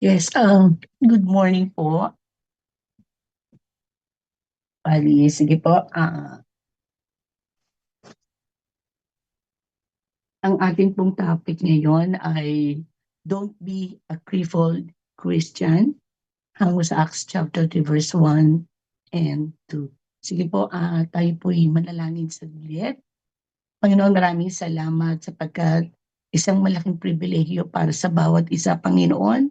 Yes, good morning po. Bali, sige po, ang ating pong topic ngayon ay Don't be a crippled Christian, hango sa Acts chapter 3 verse 1 and 2. Sige po, tayo po'y manalangin saglit. Panginoon, maraming salamat sapagkat isang malaking pribilehyo para sa bawat isa, Panginoon,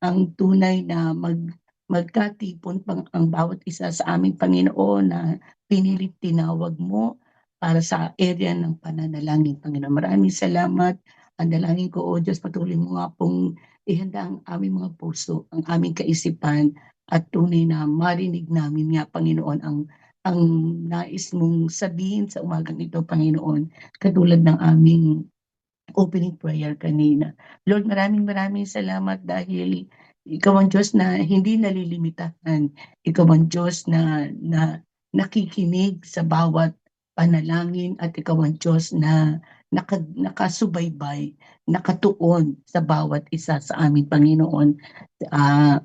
ang tunay na magkatipon ang bawat isa sa aming Panginoon na pinilit tinawag mo para sa area ng pananalangin, Panginoon. Maraming salamat. Ang dalangin ko, O Diyos, patuloy mo nga pong ihanda ang aming mga puso, ang aming kaisipan, at tunay na marinig namin nga, Panginoon, ang nais mong sabihin sa umagang ito, Panginoon, katulad ng aming opening prayer kanina. Lord, maraming maraming salamat dahil ikaw ang Diyos na hindi nalilimitahan. Ikaw ang Diyos na nakikinig sa bawat panalangin at ikaw ang Diyos na nakasubaybay, nakatuon sa bawat isa sa aming Panginoon.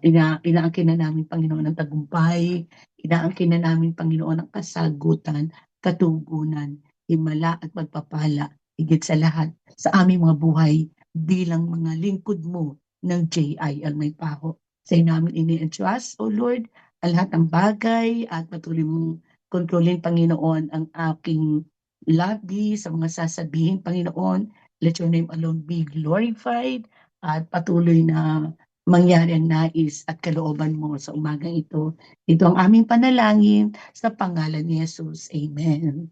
Inaangkin na namin, Panginoon, ang tagumpay, inaangkin na namin, Panginoon, ang kasagutan, katugunan, himala at pagpapala, higit sa lahat, sa aming mga buhay bilang mga lingkod mo ng JIL May Paho. Sa iyo namin ini-entrust, O Lord, ang lahat ng bagay at patuloy mong kontrolin, Panginoon, ang aking labi sa mga sasabihin, Panginoon. Let your name alone be glorified at patuloy na mangyari ang nais at kalooban mo sa umagang ito. Ito ang aming panalangin sa pangalan ni Jesus. Amen.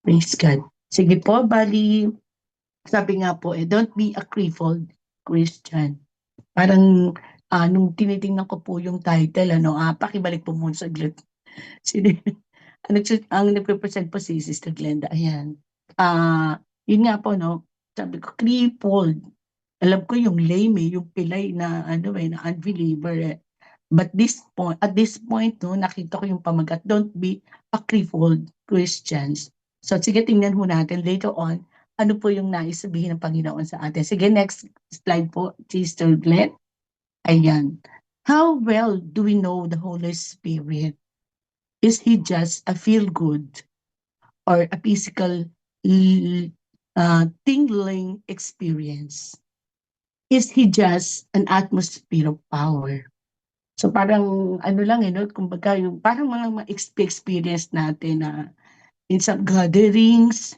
Praise God. Sige po, bali, sabi nga po, don't be a crippled Christian. Parang, nung tinitingnan ko po yung title, pakibalik po muna saglit. Sino, ang nagpe-present po si Sister Glenda, ayan. Yun nga po, no, sabi ko, crippled. Alam ko yung lame, yung pilay na, na unbeliever, eh. But at this point, no, nakita ko yung pamagat, don't be a crippled Christians. So, sige, tingnan mo natin later on, ano po yung nais sabihin ng Panginoon sa atin. Sige, next slide po, Sister Glenn. Ayan. How well do we know the Holy Spirit? Is He just a feel-good or a physical tingling experience? Is He just an atmosphere of power? So parang ano lang, no, kumbaga yung parang mga experience natin na in some gatherings,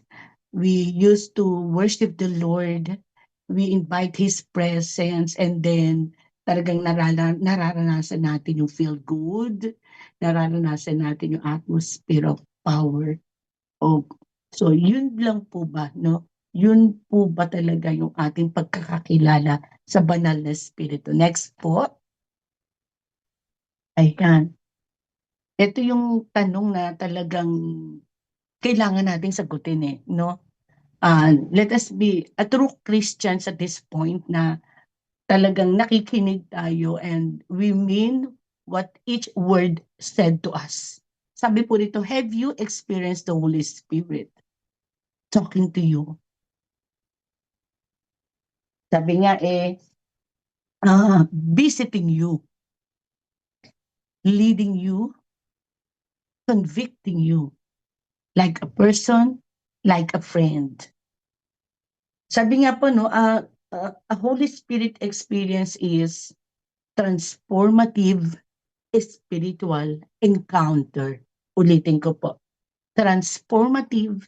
we used to worship the Lord, we invite His presence, and then talagang nararanasan natin yung feel good, nararanasan natin yung atmosphere of power. So yun lang po ba, no? Yun po ba talaga yung ating pagkakakilala sa banal na Espiritu? Next po. Ayan. Ito yung tanong na talagang kailangan nating sagutin, eh, no? Let us be a true Christians at this point na talagang nakikinig tayo and we mean what each word said to us. Sabi po dito, have you experienced the Holy Spirit talking to you? Sabi nga visiting you, leading you, convicting you, like a person, like a friend. Sabi nga po, no, a Holy Spirit experience is transformative spiritual encounter. Ulitin ko po. Transformative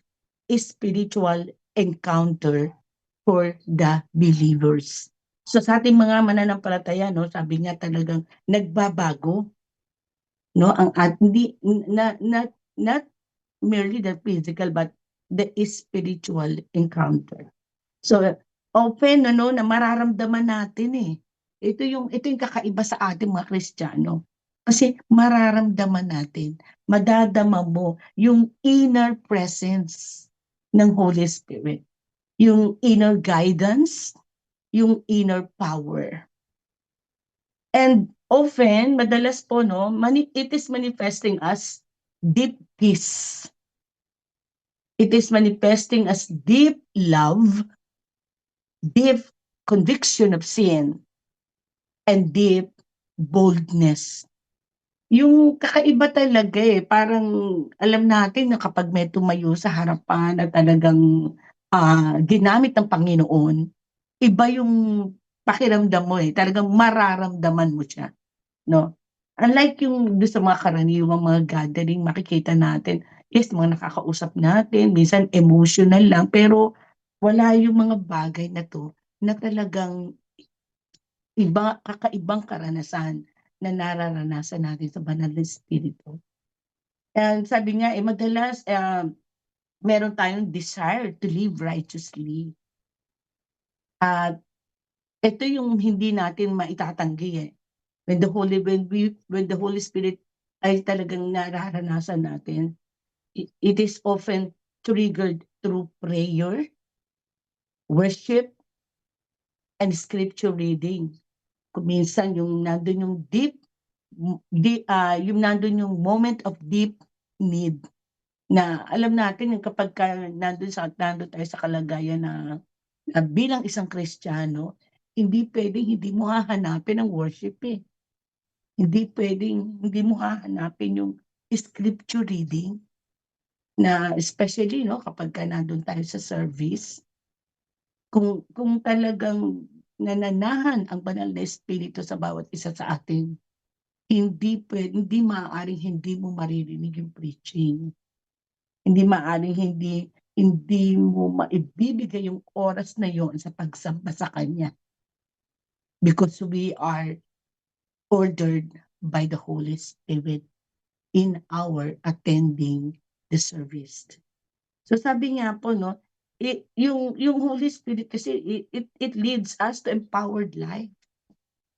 spiritual encounter for the believers. So sa ating mga mananampalataya, no, sabi nga talagang nagbabago, no, ang at hindi not merely the physical but the spiritual encounter. So often na mararamdaman natin, eh. Ito yung kakaiba sa ating mga Kristiyano. Kasi mararamdaman natin, madadama mo yung inner presence ng Holy Spirit, yung inner guidance, yung inner power. And often, madalas po, no, it is manifesting as deep peace. It is manifesting as deep love, deep conviction of sin, and deep boldness. Yung kakaiba talaga, parang alam natin na kapag may tumayo sa harapan at talagang, ginamit ng Panginoon, iba yung pakiramdam mo, talagang mararamdaman mo siya, 'no? Unlike yung dun sa mga karaniwang mga gathering makikita natin, yes, mga nakakausap natin, minsan emotional lang, pero wala yung mga bagay na 'to na talagang kakaibang karanasan na nararanasan natin sa banal na espiritu. And sabi nga, madalas, meron tayong desire to live righteously. At ito yung hindi natin maitatanggi, when the Holy Spirit ay talagang nararanasan natin, it is often triggered through prayer, worship, and scripture reading. Kung minsan yung nandun yung yung nandun yung moment of deep need na alam natin yung kapagka nandun tayo sa kalagayan na bilang isang Kristiyano, hindi puwedeng hindi mo hahanapin ang worship, Hindi puwedeng hindi mo hahanapin yung scripture reading na especially 'no, kapagka nandun tayo sa service. Kung talagang nananahan ang banal na espiritu sa bawat isa sa atin, hindi maaaring hindi mo maririnig yung preaching. Hindi maaaring hindi hindi mo maibibigay yung oras na yun sa pagsamba sa Kanya. Because we are ordered by the Holy Spirit in our attending the service. So sabi nga po 'no, yung Holy Spirit kasi it leads us to empowered life.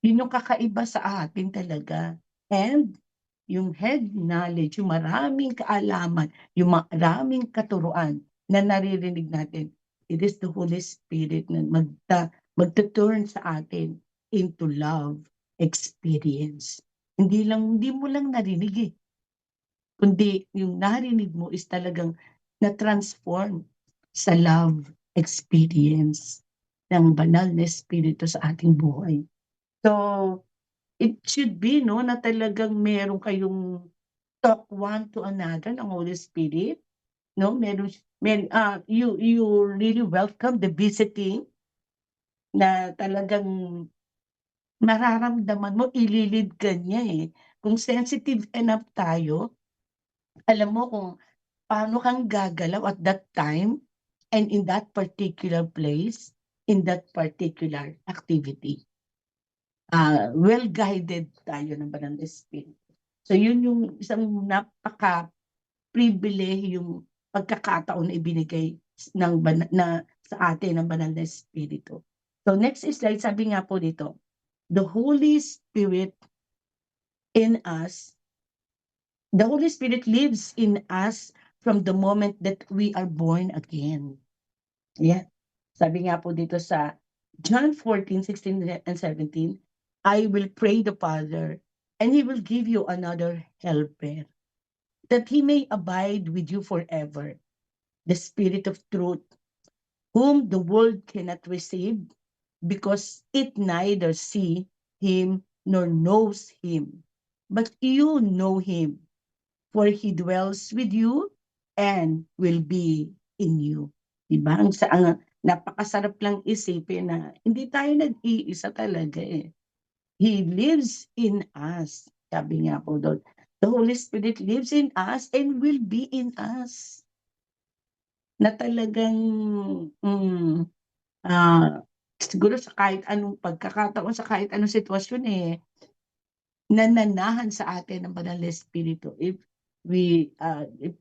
Yun yung kakaiba sa atin talaga. And yung head knowledge, yung maraming kaalaman, yung maraming katuruan na naririnig natin, it is the Holy Spirit na magtu-turn sa atin into love experience. Hindi mo lang narinig, kundi yung narinig mo is talagang na-transform sa love experience ng banal na espiritu sa ating buhay. So, it should be 'no, na talagang meron kayong talk one to another ng Holy Spirit, 'no? You really welcome the visiting na talagang mararamdaman mo ililid ka niya, Kung sensitive enough tayo, alam mo kung paano kang gagalaw at that time and in that particular place, in that particular activity. Well guided tayo ng banal na espiritu. So yun yung isang napaka-pribilehiyong pagkakataon na ibinigay sa atin ng banal na espiritu. So next slide, sabi nga po dito, the Holy Spirit in us, the Holy Spirit lives in us from the moment that we are born again. Yeah. Sabi nga po dito sa John 14:16 and 17, I will pray the Father, and He will give you another helper, that He may abide with you forever, the Spirit of truth, whom the world cannot receive, because it neither see Him nor knows Him. But you know Him, for He dwells with you and will be in you. Diba? Napakasarap lang isipin na hindi tayo nag-iisa talaga, He lives in us. Sabi nga po doon, the Holy Spirit lives in us and will be in us. Na talagang, siguro sa kahit anong pagkakataon, sa kahit anong sitwasyon, nananahan sa atin ng banal na espiritu if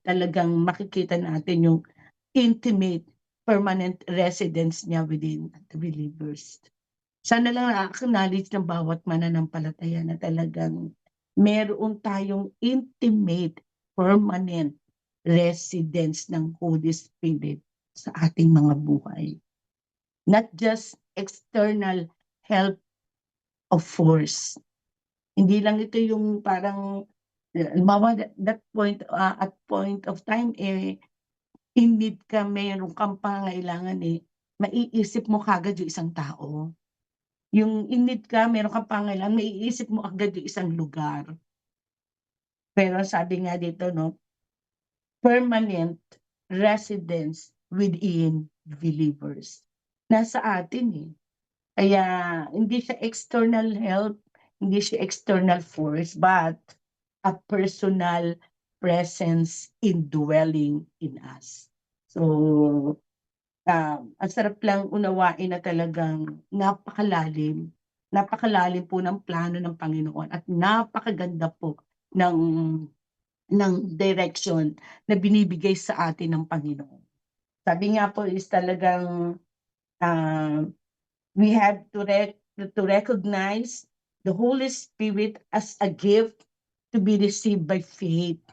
talagang makikita natin yung intimate, permanent residence niya within the believers. Sana lang na-acknowledge ng bawat mananampalataya na talagang meron tayong intimate, permanent residence ng Holy Spirit sa ating mga buhay. Not just external help of force. Hindi lang ito yung parang, halimbawa at point of time, in need ka, meron kang pangangailangan, maiisip mo kaagad yung isang tao. Yung in need ka, meron kang pangailangan, maiisip mo agad yung isang lugar. Pero sabi nga dito, no, permanent residence within believers. Nasa atin eh. Kaya hindi siya external help, hindi siya external force, but a personal presence indwelling in us. So, ang sarap lang unawain na talagang napakalalim po ng plano ng Panginoon at napakaganda po ng direction na binibigay sa atin ng Panginoon. Sabi nga po is talagang uh, we have to recognize the Holy Spirit as a gift to be received by faith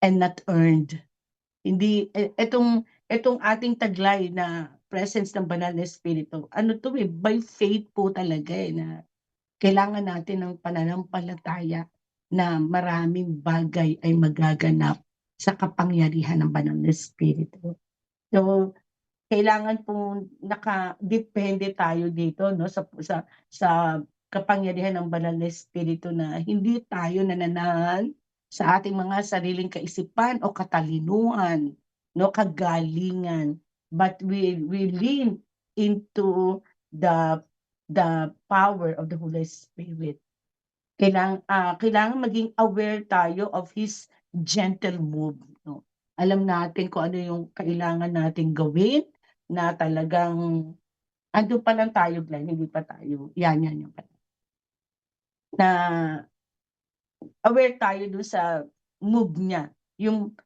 and not earned. Hindi etong ating taglay na presence ng banal na espiritu, ano 'to, by faith po talaga, na kailangan natin ng pananampalataya na maraming bagay ay magaganap sa kapangyarihan ng banal na espiritu. So, kailangan po nakadepende tayo dito, no, sa kapangyarihan ng banal na espiritu, na hindi tayo nananahan sa ating mga sariling kaisipan o katalinuhan, no, kagalingan, but we lean into the power of the Holy Spirit. Kailangan maging aware tayo of His gentle move, no. Alam natin kung ano yung kailangan nating gawin, na talagang andun pa lang tayo, Glenn, hindi pa tayo yan yung na aware tayo dun sa move niya, yung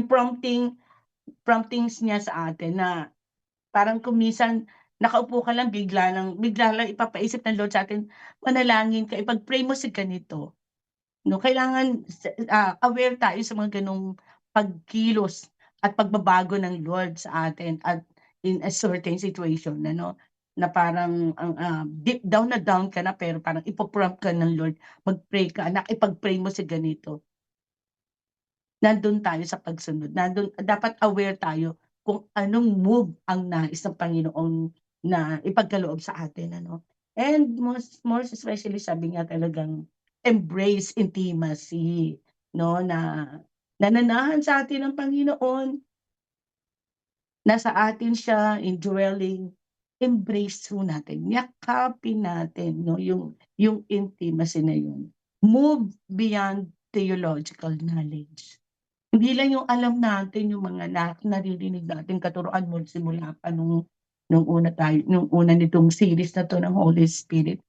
promptings niya sa atin, na parang kung minsan nakaupo ka lang, bigla lang ipapaisip ng Lord sa atin, manalangin ka, ipag-pray mo si ganito. No, kailangan aware tayo sa mga ganong pagkilos at pagbabago ng Lord sa atin at in a certain situation, ano, na parang deep down na down ka na, pero parang ipo-prompt ka ng Lord, mag-pray ka, anak, ipag-pray mo si ganito. Nandun tayo sa pagsunod, dapat aware tayo kung anong move ang nais ng Panginoon na ipagkaloob sa atin, ano. And more especially, sabi nga talagang embrace intimacy, no, na nananahan sa atin ng Panginoon, nasa atin siya, indwelling, embrace ho natin, yakapin natin, no, yung intimacy na yun. Move beyond theological knowledge. Hindi lang yung alam natin, yung mga naririnig natin katuruan mo simula pa nung una nitong series na 'to ng Holy Spirit.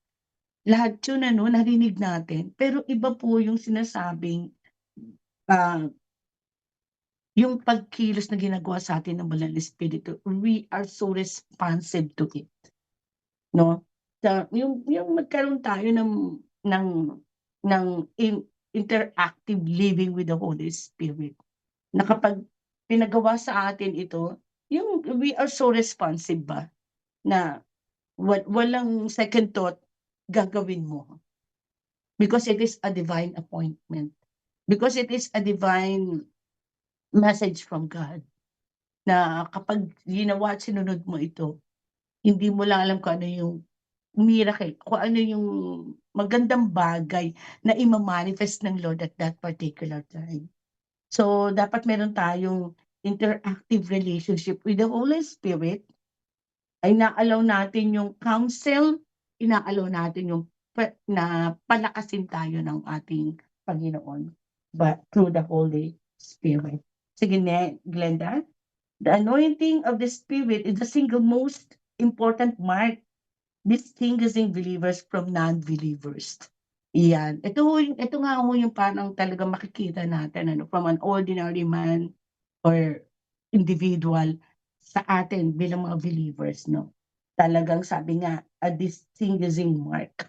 Lahat yun, ano, narinig natin, pero iba po yung sinasabing, ah, yung pagkilos na ginagawa sa atin ng banal na espiritu, we are so responsive to it, no? Yung magkaroon tayo ng ng interactive living with the Holy Spirit. Na kapag pinagawa sa atin ito, yung we are so responsive ba, na walang second thought, gagawin mo. Because it is a divine appointment. Because it is a divine message from God, na kapag ginawa at sinunod mo ito, hindi mo lang alam kung ano yung miracle, kung ano yung magandang bagay na ima-manifest ng Lord at that particular time. So, dapat meron tayong interactive relationship with the Holy Spirit. Ay ina-allow natin yung counsel, ina-allow natin yung na palakasin tayo ng ating Panginoon, but through the Holy Spirit. Sige Glenda. The anointing of the Spirit is the single most important mark distinguishing believers from non-believers. Iyan. Ito nga ho yung parang talagang makikita natin, ano, from an ordinary man or individual sa atin bilang mga believers, no. Talagang sabi nga, a distinguishing mark.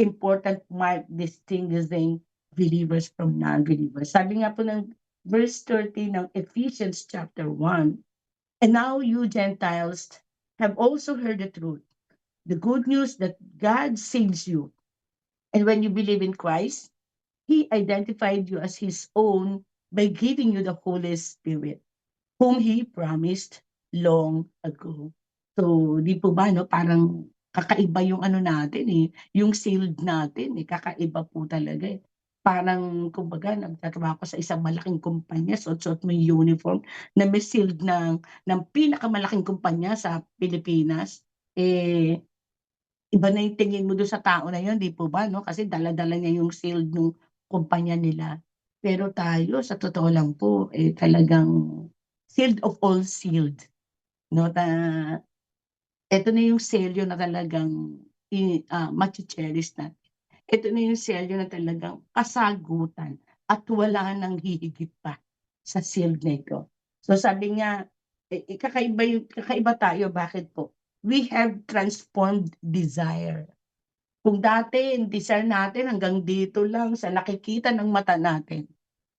Important mark distinguishing believers from non-believers. Sabi nga po ng verse 30 ng Ephesians chapter 1, and now you Gentiles have also heard the truth, the good news that God saves you. And when you believe in Christ, He identified you as His own by giving you the Holy Spirit, whom He promised long ago. So, di po ba, no, parang kakaiba yung ano natin, eh, yung shield natin, eh, kakaiba po talaga, eh. Parang kumbaga nagtatrabaho ka sa isang malaking kumpanya, suot-suot mo yung uniform na may shield ng pinakamalaking kumpanya sa Pilipinas, eh, iba na yung tingin mo dun sa tao na yun, 'di po ba 'no? Kasi dala-dala niya yung shield nung kumpanya nila. Pero tayo sa totoo lang po, eh, talagang shield of all shield 'no, eto na yung selyo na talagang mache-cherish natin. Ito na yung selyo na talagang kasagutan at wala nang hihigit pa sa shield na ito. So sabi nga, kakaiba tayo, bakit po? We have transformed desire. Kung dati yung desire natin hanggang dito lang sa nakikita ng mata natin,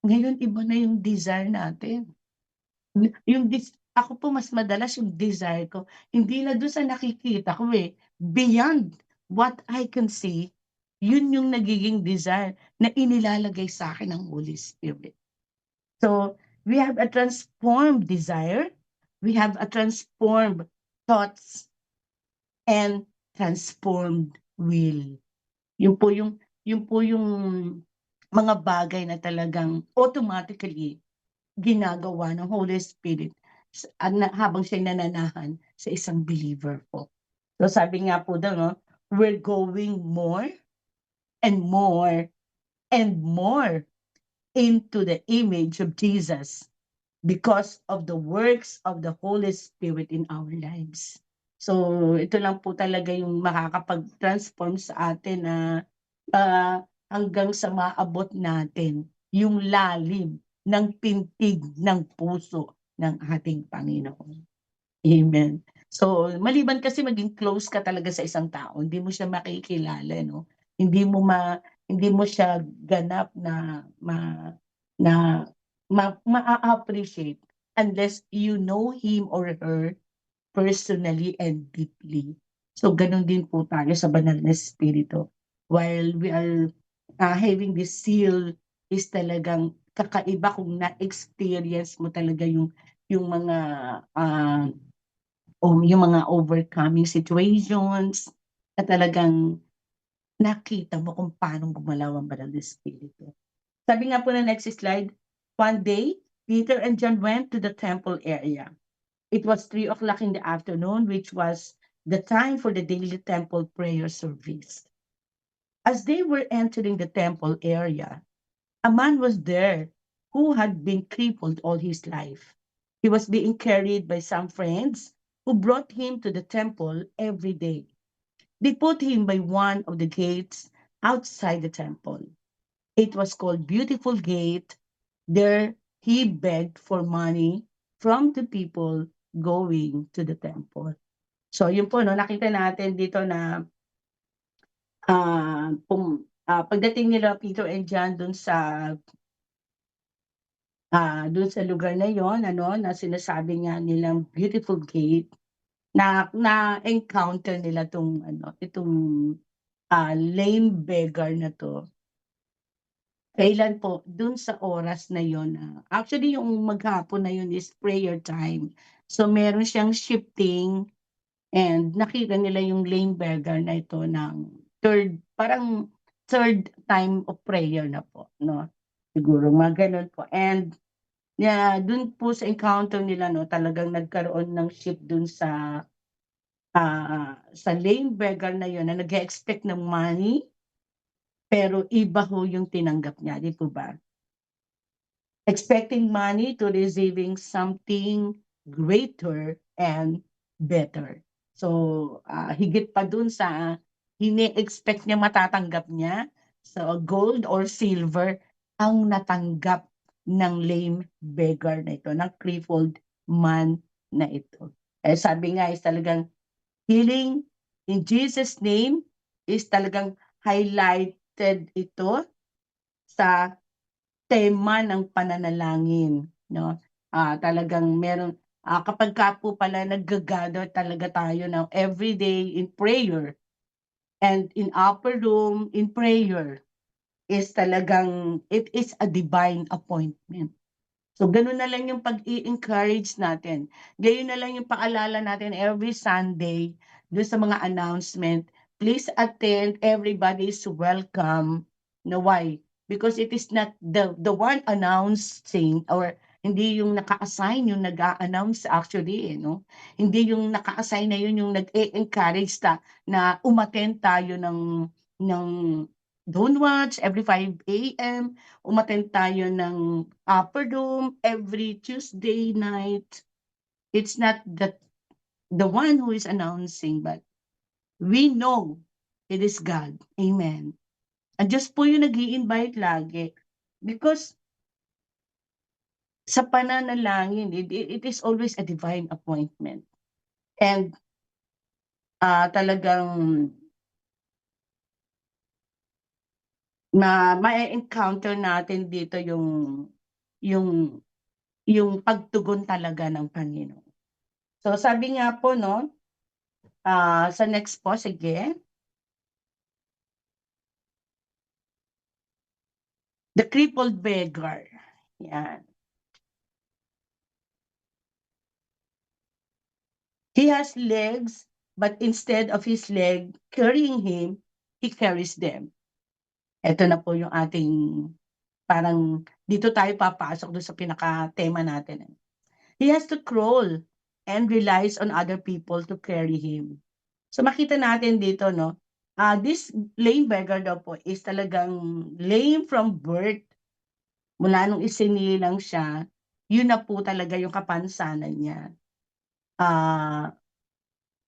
ngayon iba na yung desire natin. Yung ako po mas madalas yung desire ko, hindi na dun sa nakikita ko, eh, beyond what I can see, yun yung nagiging desire na inilalagay sa'kin ng Holy Spirit. So, we have a transformed desire, we have a transformed thoughts, and transformed will. Yun po yung mga bagay na talagang automatically ginagawa ng Holy Spirit habang siya'y nananahan sa isang believer po. So sabi nga po daw 'no, we're going more and more and more into the image of Jesus because of the works of the Holy Spirit in our lives. So ito lang po talaga yung makakapag-transform sa atin na, hanggang sa maabot natin yung lalim ng pintig ng puso ng ating Panginoon. Amen. So, maliban kasi maging close ka talaga sa isang tao, hindi mo siya makikilala 'no, hindi mo hindi mo siya ganap na maa-appreciate unless you know him or her personally and deeply. So, gano'n din po tayo sa banal na espiritu. While we are, having this seal is talagang kakaiba kung na-experience mo talaga yung mga, ah yung mga overcoming situations na talagang nakita mo kung paano gumalaw ang banal na espiritu. Sabi nga po na next slide, one day, Peter and John went to the temple area. It was 3 o'clock in the afternoon, which was the time for the daily temple prayer service. As they were entering the temple area, a man was there who had been crippled all his life. He was being carried by some friends who brought him to the temple every day. They put him by one of the gates outside the temple. It was called Beautiful Gate. There he begged for money from the people going to the temple. So yun po 'no, nakita natin dito na, pagdating nila Peter and John dun sa lugar na yon ano, na sinasabi nga nilang Beautiful Gate, na-encounter nila 'tong ano, itong, lame beggar na 'to. Kailan po? Dun sa oras na yon na actually yung maghapon na yun is prayer time. So meron siyang shifting and nakita nila yung lame beggar na ito ng parang third time of prayer na po 'no, siguro mga gano'n po. And dun po sa encounter nila 'no, talagang nagkaroon ng shift dun sa lame beggar na yun na nag-e-expect ng money, pero iba ho yung tinanggap niya, 'di po ba? Expecting money to receiving something greater and better. So, higit pa dun sa ini-expect niya matatanggap niya, so gold or silver ang natanggap ng lame beggar na ito, ng crippled man na ito. Eh, sabi nga is talagang healing in Jesus' name is talagang highlighted ito sa tema ng pananalangin 'no. Talagang meron, kapagka po pala nagga-gather talaga tayo ng everyday in prayer and in upper room in prayer is talagang it is a divine appointment. So gano'n na lang yung pag-i-encourage natin, gayon na lang yung paalala natin every Sunday dun sa mga announcement, please attend, everybody is welcome. No, why? Because it is not the one announcing, or hindi yung naka-assign yung nag-a-announce actually, no? Hindi yung naka-assign na yun yung nag-e-encourage na umattend tayo ng Don't Watch every 5 a.m., umattend tayo ng Upper Room every Tuesday night. It's not the one who is announcing, but we know it is God. Amen. And just po yung nag-i-invite lagi. Because sa pananalangin, it is always a divine appointment. And talagang ma-encounter natin dito yung yung pagtugon talaga ng Panginoon. So sabi nga po, no, sa next po, sige. The crippled beggar. Yan. He has legs, but instead of his leg carrying him, he carries them. Ito na po yung ating, parang dito tayo papasok doon sa pinaka-tema natin. He has to crawl and relies on other people to carry him. So makita natin dito, no, this lame beggar daw po is talagang lame from birth. Mula nung isinilang siya, yun na po talaga yung kapansanan niya.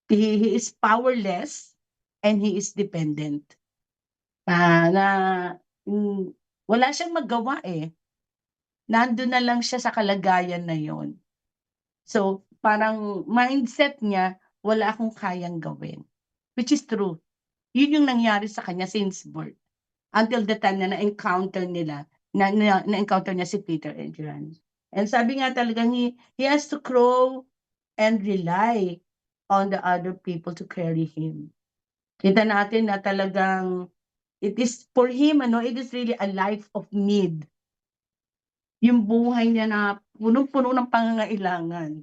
He is powerless and he is dependent. Na wala siyang magawa eh. Nandun na lang siya sa kalagayan na yon. So, parang mindset niya, wala akong kayang gawin. Which is true. Yun yung nangyari sa kanya since birth. Until the time na na-encounter nila, na-encounter niya si Peter and John. And sabi nga talagang he has to crawl and rely on the other people to carry him. Kita natin na talagang it is for him, it is really a life of need. Yung buhay niya na punong-puno ng pangangailangan,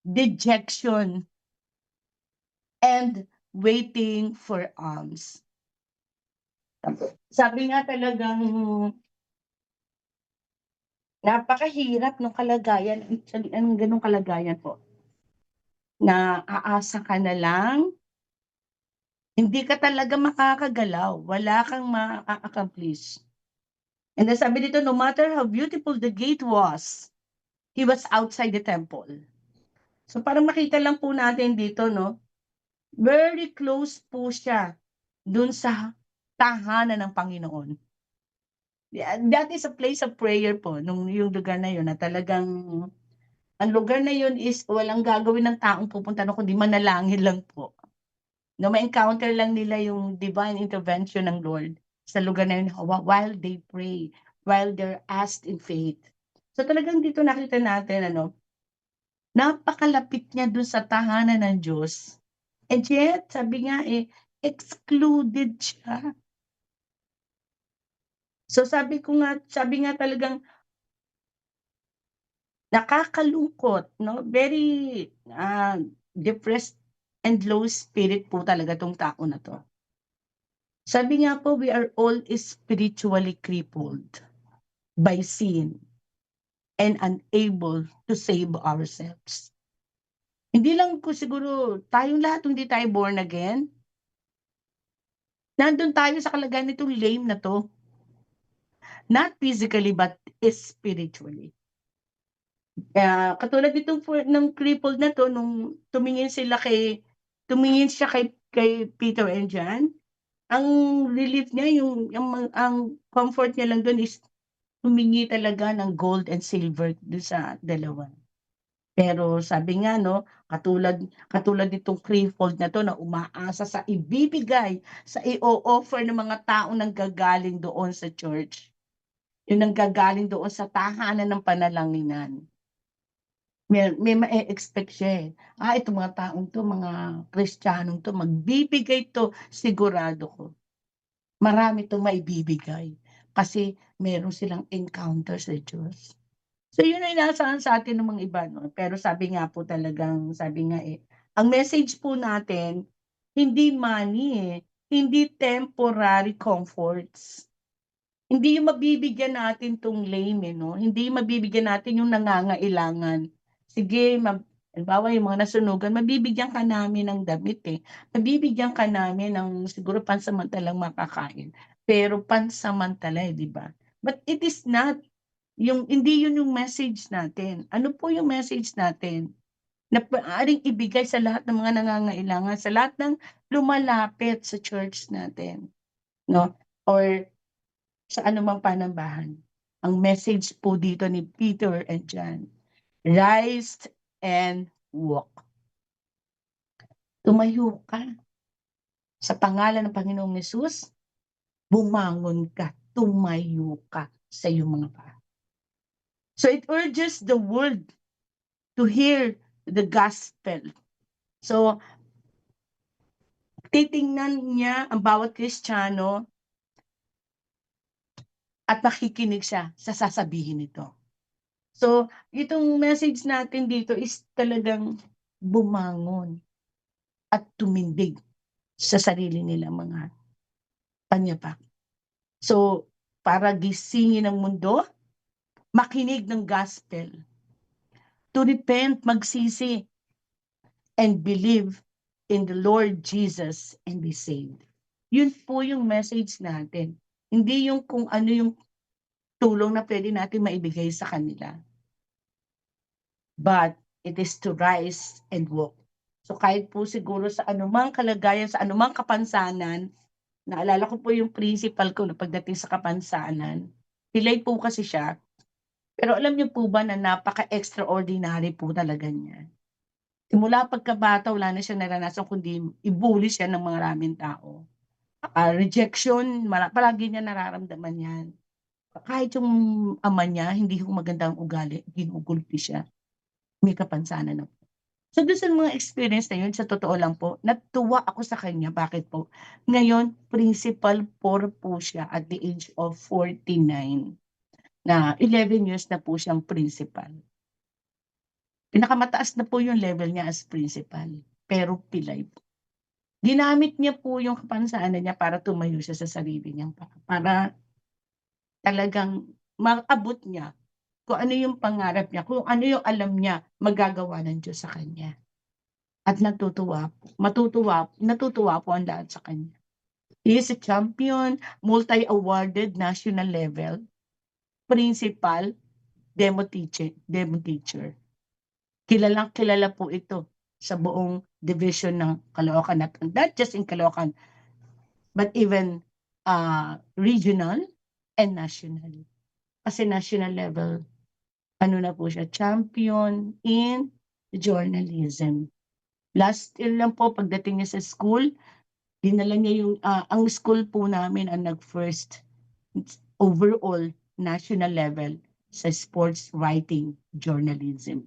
dejection, and waiting for alms. Sabi nga talagang napakahirap ng kalagayan, ang ganung kalagayan po. Na aasa ka na lang, hindi ka talaga makakagalaw, wala kang ma-accomplish. And then sabi dito, no matter how beautiful the gate was, he was outside the temple. So parang makita lang po natin dito, no, very close po siya dun sa tahanan ng Panginoon. That is a place of prayer po, yung lugar na yun, na talagang, ang lugar na yun is walang gagawin ng taong pupunta no, kundi manalangin lang po. No, ma-encounter lang nila yung divine intervention ng Lord sa lugar na yun while they pray, while they're asked in faith. So talagang dito nakita natin, napakalapit niya dun sa tahanan ng Diyos. And yet, sabi nga excluded siya. So sabi nga talagang nakakalungkot, no? Very depressed and low spirit po talaga tong tao na to. Sabi nga po, we are all spiritually crippled by sin and unable to save ourselves. Hindi lang ko siguro, tayong lahat hindi tayo born again. Nandun tayo sa kalagayan nitong lame na to. Not physically, but spiritually. Katulad itong ng crippled na to, nung tumingin siya kay Peter and John, ang relief niya, ang comfort niya lang doon is humingi talaga ng gold and silver doon sa dalawa. Pero sabi nga, no, katulad nitong crippled na to na umaasa sa ibibigay, sa i-o-offer ng mga taong nanggagaling doon sa church. Yung nanggagaling doon sa tahanan ng panalanginan. May ma-e-expect siya itong mga taong to, mga Kristiyanong to, magbibigay to, sigurado ko. Marami itong maibibigay kasi meron silang encounter sa Diyos. So yun ang inaasahan sa atin ng mga iba, no? Pero sabi nga Ang message po natin, hindi money eh, hindi temporary comforts. Hindi yung mabibigyan natin 'tong lame, eh, 'no, hindi yung mabibigyan natin yung nangangailangan. Sige halimbawa yung mga nasunugan mabibigyan ka namin ng damit, eh, mabibigyan ka namin ng siguro pansamantalang makakain, pero pansamantala, eh, 'di ba? But it is not hindi yun yung message natin. Ano po yung message natin? Na maaaring ibigay sa lahat ng mga nangangailangan, sa lahat ng lumalapit sa church natin, 'no, or sa anumang panambahan. Ang message po dito ni Peter and John, "Rise and walk." Tumayo ka sa pangalan ng Panginoong Hesus, bumangon ka, tumayo ka sa iyong mga paa. So it urges the world to hear the gospel. So titingnan niya ang bawat Kristiyano at makikinig siya sa sasabihin nito. So, itong message natin dito is talagang bumangon at tumindig sa sarili nilang mga panyapak. So, para gisingin ang mundo, makinig ng gospel, to repent, magsisi, and believe in the Lord Jesus and be saved. Yun po yung message natin. Hindi yung kung ano yung tulong na pwede natin maibigay sa kanila. But it is to rise and walk. So kahit po siguro sa anumang kalagayan, sa anumang kapansanan, naalala ko po yung principal ko na pagdating sa kapansanan, pilay po kasi siya. Pero alam niyo po ba na napaka-extraordinary po talaga niya. Simula pagkabata wala na siyang naranasan kundi i-bully siya ng maraming tao. Rejection, palagi niya nararamdaman 'yan. Kahit yung ama niya hindi ho maganda ang ugali, ginugulpi siya, may kapansanan na po. So dun sa mga experience na yun, sa totoo lang po, natuwa ako sa kanya. Bakit po? Ngayon, principal 4 po siya at the age of 49, na 11 years na po siyang principal. Pinakamataas na po yung level niya as principal, pero pilay po. Ginamit niya po yung kapansanan niya para tumayo siya sa sarili niyang paa, para talagang maabot niya kung ano yung pangarap niya, kung ano yung alam niya magagawa ng Diyos sa kanya. At natutuwa po ang lahat sa kanya. He is a champion, multi-awarded national level, principal, demo teacher. Kilalang-kilala po ito sa buong division ng Caloocan, not just in Caloocan, but even regional and national. Kasi national level, ano na po siya, champion in journalism. Last year lang po pagdating niya sa school, dinala niya yung ang school po namin ang nag-first overall national level sa sports writing journalism.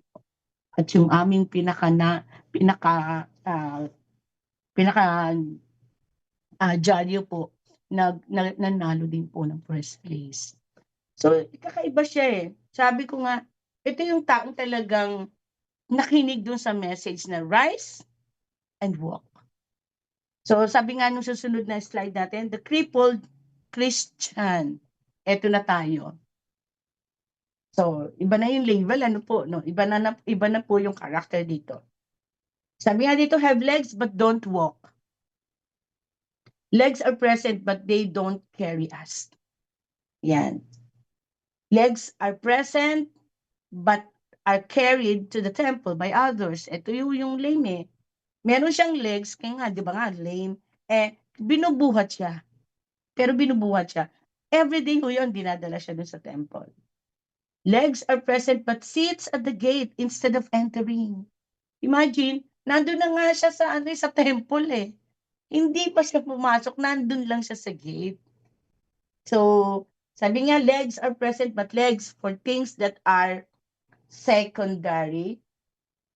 At yung aming pinaka Jalyo po nanalo din po ng first place. So kakaiba siya, eh. Sabi ko nga, ito yung taong talagang nakinig dun sa message na rise and walk. So sabi nga nung susunod na slide natin, the crippled Christian. Eto na tayo. So iba na yung label, ano po, no? Iba na po yung character dito. Sabi nga dito, have legs but don't walk. Legs are present but they don't carry us. Yan. Legs are present but are carried to the temple by others. Ito yung lame, eh. Meron siyang legs, kaya nga, di ba nga, lame, binubuhat siya. Pero binubuhat siya. Everyday ho yun, dinadala siya dun sa temple. Legs are present but sits at the gate instead of entering. Imagine, nandun na nga siya sa temple, eh. Hindi pa siya pumasok, nandun lang siya sa gate. So, sabi nga, legs are present but legs for things that are secondary.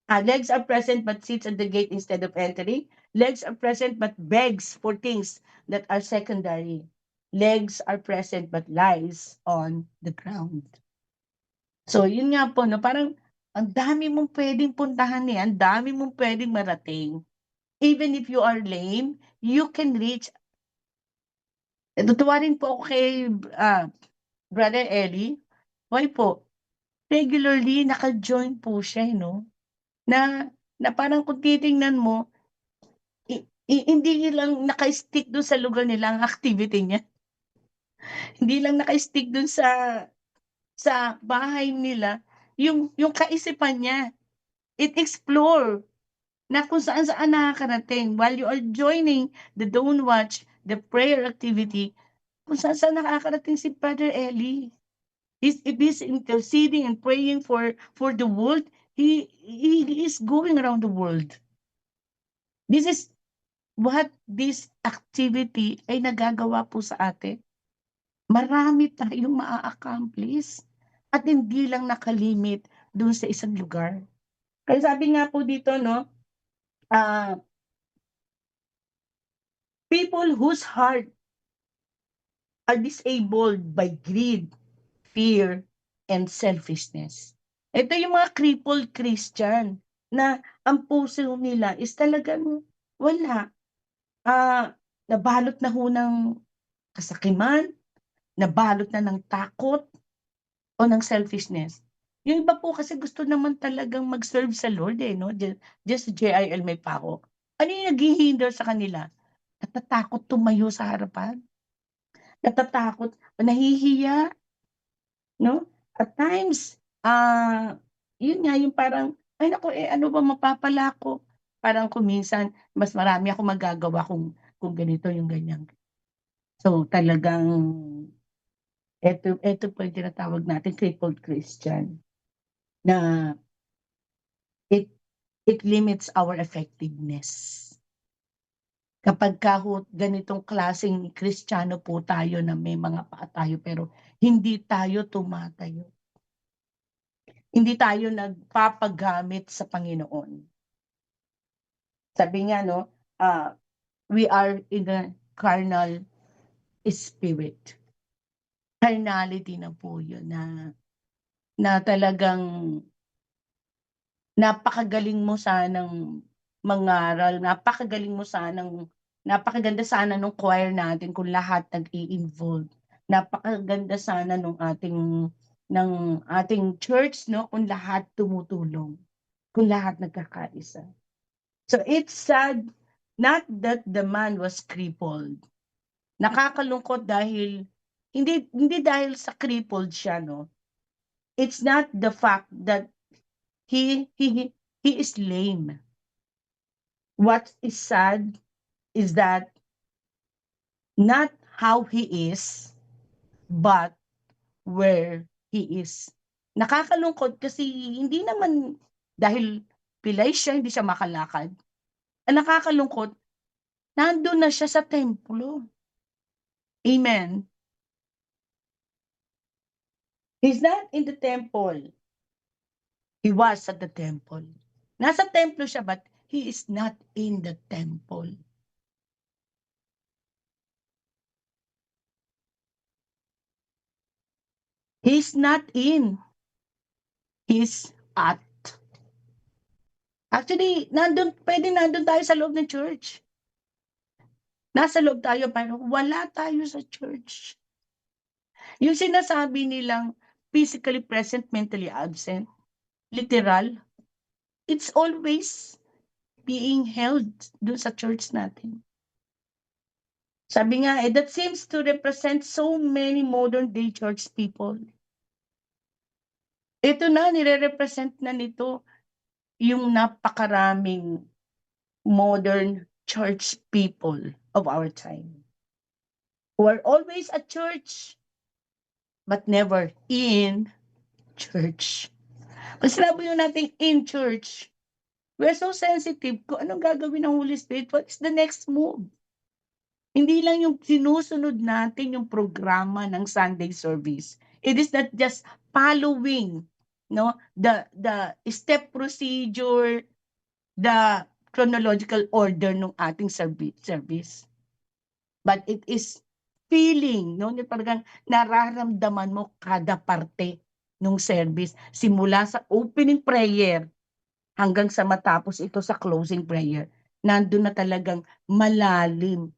Legs are present but sits at the gate instead of entering. Legs are present but begs for things that are secondary. Legs are present but lies on the ground. So, yun nga po, no, parang Ang dami mong puwedeng puntahan, eh, ang dami mong puwedeng marating. Even if you are lame, you can reach. Natutuwa rin po ako kay, Brother Ellie. Why po? Regularly naka-join po siya, eh, 'no, na na parang kung titingnan mo, hindi lang naka-stick dun sa lugar nila ang activity niya. Hindi lang naka-stick dun sa bahay nila, yung kaisipan niya, it explore na kung saan-saan nakakarating while you are joining the Dawn Watch, the prayer activity, kung saan-saan nakakarating si Brother Ellie. If he's interceding and praying for the world, he is going around the world. This is what this activity ay nagagawa po sa atin. Marami tayong maa-accomplish at hindi lang nakalimit dun sa isang lugar. Kaya sabi nga po dito 'no, people whose heart are disabled by greed, fear, and selfishness. Ito yung mga crippled Christian na ang puso nila is talagang wala. Nabalot na ho ng kasakiman, nabalot na ng takot o ng selfishness. Yung iba po kasi gusto naman talagang mag-serve sa Lord, eh, 'no, just JIL may pako. Ano yung naghihinder sa kanila? Natatakot tumayo sa harapan, natatakot, nahihiya, 'no? At times, yun nga yung parang, "Ay naku, eh, ano ba mapapala ko?" Parang kung minsan mas marami akong magagawa kung ganito yung ganyan. So, talagang eto po yung tinatawag nating crippled Christian na it it limits our effectiveness. Kapagka ho ganitong klaseng Kristiyano po tayo na may mga paa tayo pero hindi tayo tumatayo, hindi tayo nagpapagamit sa Panginoon. Sabi nga 'no, we are in a carnal spirit. Carnality na po yun na talagang napakagaling mo sanang mangaral, napakaganda sana nung choir natin kung lahat nag-i-involve. Napakaganda sana ng ating church 'no, kung lahat tumutulong, kung lahat nagkakaisa. So it's sad not that the man was crippled. Nakakalungkot dahil hindi dahil sa crippled siya 'no. It's not the fact that he he he is lame. What is sad is that not how he is, but where he is. Nakakalungkot kasi hindi naman dahil pilay siya, hindi siya makalakad. Ang nakakalungkot, nandun na siya sa templo. Amen. He's not in the temple. He was at the temple. Nasa templo siya, but he is not in the temple. He's not in. He's at. Actually, nandun tayo sa loob ng church. Nasa loob tayo pero wala tayo sa church. Yung sinasabi nilang physically present, mentally absent, literal, it's always being held dun sa church natin. Sabi nga, that seems to represent so many modern day church people. Ito na, nire-represent na nito yung napakaraming modern church people of our time who are always at church but never in church. Pag sinabi natin in church, we're so sensitive kung anong gagawin ng Holy Spirit, what is the next move? Hindi lang yung sinusunod natin yung programa ng Sunday service. It is not just following, no, the step procedure, the chronological order ng ating service. But it is feeling, no, yung talagang nararamdaman mo kada parte nung service. Simula sa opening prayer hanggang sa matapos ito sa closing prayer. Nandun na talagang malalim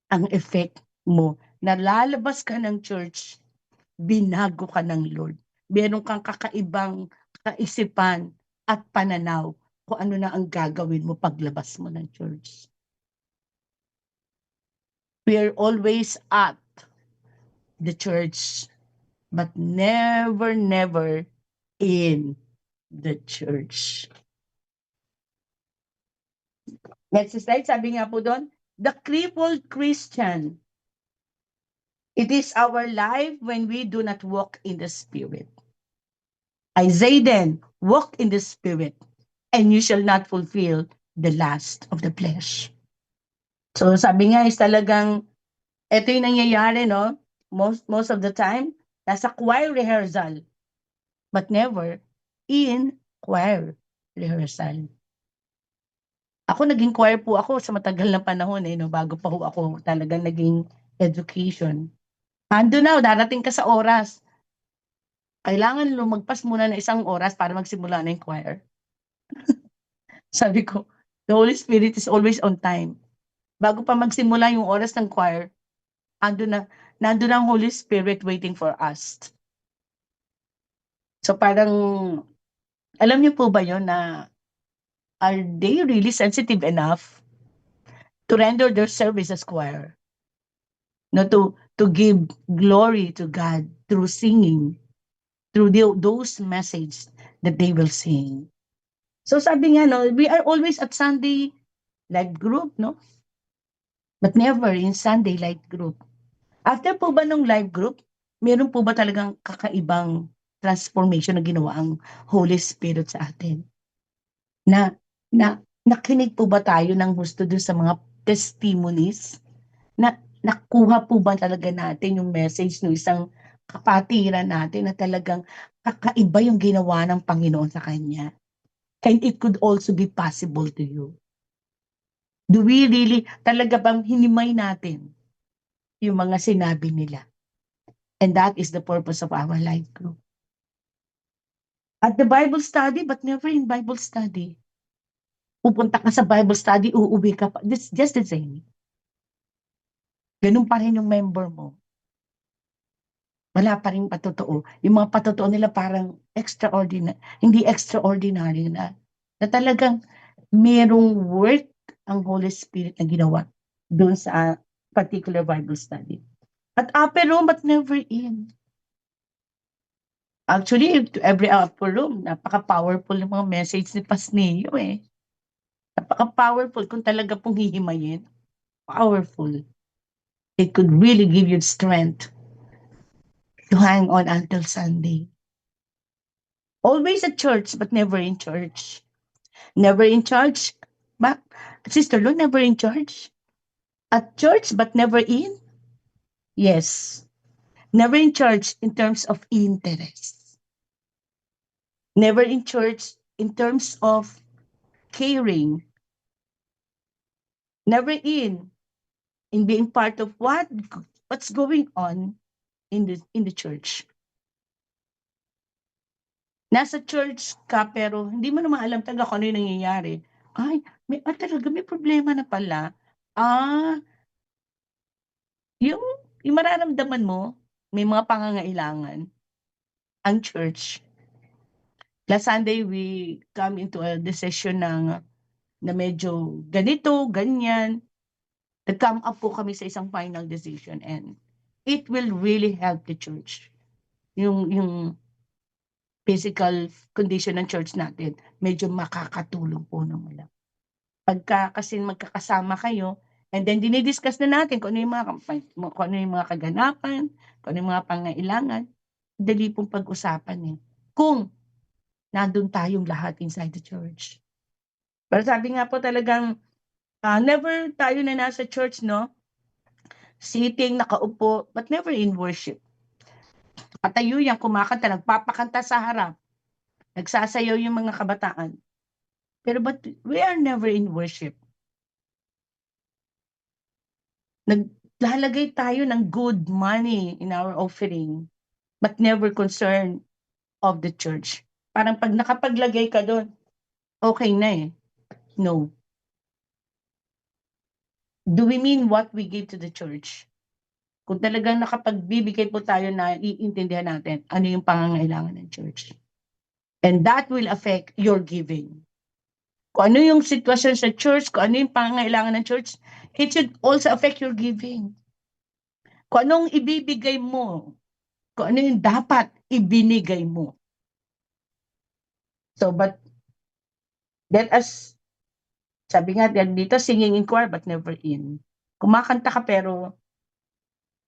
ang effect mo. Nalalabas ka ng church, binago ka ng Lord. Meron kang kakaibang kaisipan at pananaw kung ano na ang gagawin mo paglabas mo ng church. We are always at the church, but never, never in the church. Next slide, sabi nga po doon, the crippled Christian. It is our life when we do not walk in the Spirit. I say then, walk in the Spirit, and you shall not fulfill the lust of the flesh. So sabi nga is talagang, ito yung nangyayari, no? Most of the time, nasa choir rehearsal, but never in choir rehearsal. Ako naging choir po ako sa matagal na panahon no, bago pa ho ako talagang naging education. Ando na, darating ka sa oras. Kailangan lumagpas muna ng isang oras para magsimula na yung choir. Sabi ko, the Holy Spirit is always on time. Bago pa magsimula yung oras ng choir, nandun ang Holy Spirit waiting for us. So parang, alam niyo po ba yun na are they really sensitive enough to render their service as choir? No, to give glory to God through singing, through those messages that they will sing. So sabi nga, no, we are always at Sunday live group, no? But never in Sunday live group. After po ba nung live group, meron po ba talagang kakaibang transformation na ginawa ang Holy Spirit sa atin? Na, nakinig po ba tayo ng gusto dun sa mga testimonies? Nakuha po ba talaga natin yung message ng isang kapatiran natin na talagang kakaiba yung ginawa ng Panginoon sa kanya? And it could also be possible to you. Do we really, talaga bang hinimay natin yung mga sinabi nila? And that is the purpose of our life group. At the Bible study, but never in Bible study. Pupunta ka sa Bible study, uuwi ka pa. This just the same. Ganun pa rin yung member mo. Wala pa rin patotoo. Yung mga patotoo nila parang extraordinary, hindi extraordinary na talagang merong work ang Holy Spirit na ginawa doon sa particular Bible study. At upper room but never in. Actually, every upper room, napaka-powerful yung mga message ni Pasneo eh. Napaka-powerful kung talaga pong hihimayin. Powerful. It could really give you strength to hang on until Sunday. Always at church, but never in church. Never in church. But, Sister Lou, never in church. At church, but never in? Yes. Never in church in terms of interest. Never in church in terms of caring. Never in being part of what's going on in the church. Nasa church ka pero hindi mo naman alam talaga kung ano yung nangyayari. Ay, talaga may problema na pala. Yung mararamdaman mo, may mga pangangailangan ang church. Last Sunday, we come into a decision na medyo ganito, ganyan. Nag-come up po kami sa isang final decision and it will really help the church. Yung physical condition ng church natin, medyo makakatulong po naman lang. Pagka kasi magkakasama kayo, and then dinidiscuss na natin kung ano yung mga kaganapan, kung ano yung mga pangailangan, dali pong pag-usapan kung nandun tayong lahat inside the church. Pero sabi nga po talagang, never tayo na nasa church, no? Sitting, nakaupo, but never in worship. Patayo yan, kumakanta, nagpapakanta sa harap. Nagsasayaw yung mga kabataan. Pero but we are never in worship. Naglalagay tayo ng good money in our offering, but never concerned of the church. Parang pag nakapaglagay ka doon, okay na eh. No. Do we mean what we give to the church? Kung talagang nakapagbibigay po tayo na iintindihan natin ano yung pangangailangan ng church. And that will affect your giving. Kung ano yung sitwasyon sa church, kung ano yung pangangailangan ng church, it should also affect your giving. Kung anong ibibigay mo, kung ano yung dapat ibinigay mo. So, but let us, sabi nga dito, singing in choir but never in. Kumakanta ka pero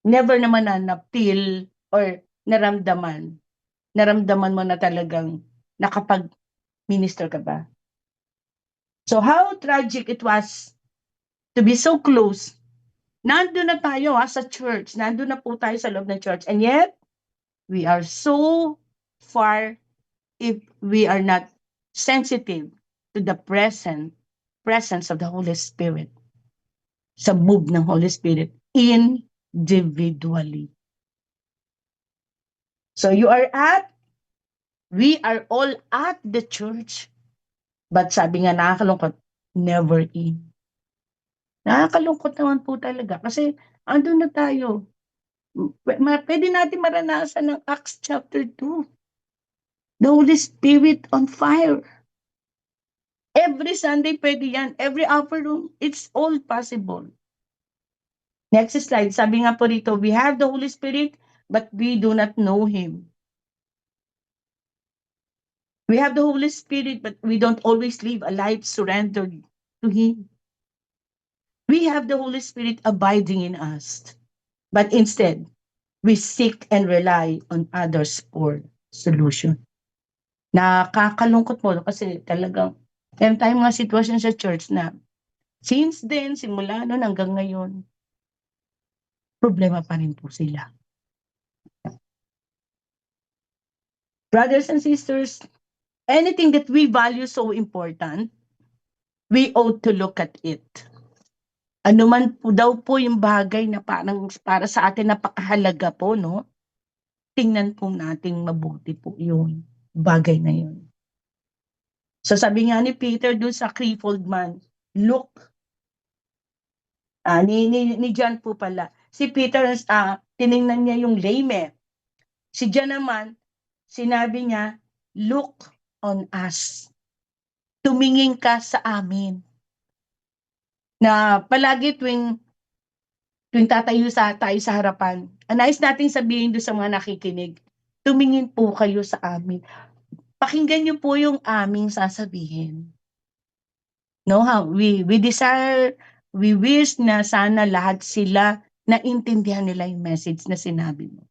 never naman na feel or naramdaman mo na talagang nakapag-minister ka ba? So how tragic it was to be so close. Nandun na tayo sa church. Nandun na po tayo sa loob ng church. And yet, we are so far if we are not sensitive to the presence of the Holy Spirit. Sa move ng Holy Spirit individually. So we are all at the church. But sabi nga nakakalungkot, never in. Nakakalungkot naman po talaga kasi andun na tayo. Pwede natin maranasan ng Acts chapter 2. The Holy Spirit on fire. Every Sunday pwede yan. Every afternoon, it's all possible. Next slide. Sabi nga po rito, we have the Holy Spirit, but we do not know Him. We have the Holy Spirit, but we don't always live a life surrendered to Him. We have the Holy Spirit abiding in us, but instead, we seek and rely on others for solution. Nakakalungkot mo kasi talagang meron tayong mga sitwasyon sa church na since then, simula noon hanggang ngayon, problema pa rin po sila. Brothers and sisters, anything that we value so important, we ought to look at it. Ano man po daw po yung bagay na parang para sa atin napakahalaga po, no? Tingnan po nating mabuti po yung bagay na yun. So sabi nga ni Peter dun sa crippled man, look, ni John po pala, si Peter, tiningnan niya yung lame. Si John naman, sinabi niya, look on us. Tumingin ka sa amin. Na palagi tuwing tatayo tayo sa harapan, nais nating sabihin doon sa mga nakikinig, tumingin po kayo sa amin. Pakinggan niyo po yung aming sasabihin. No, we desire, we wish na sana lahat sila naintindihan nila yung message na sinabi mo.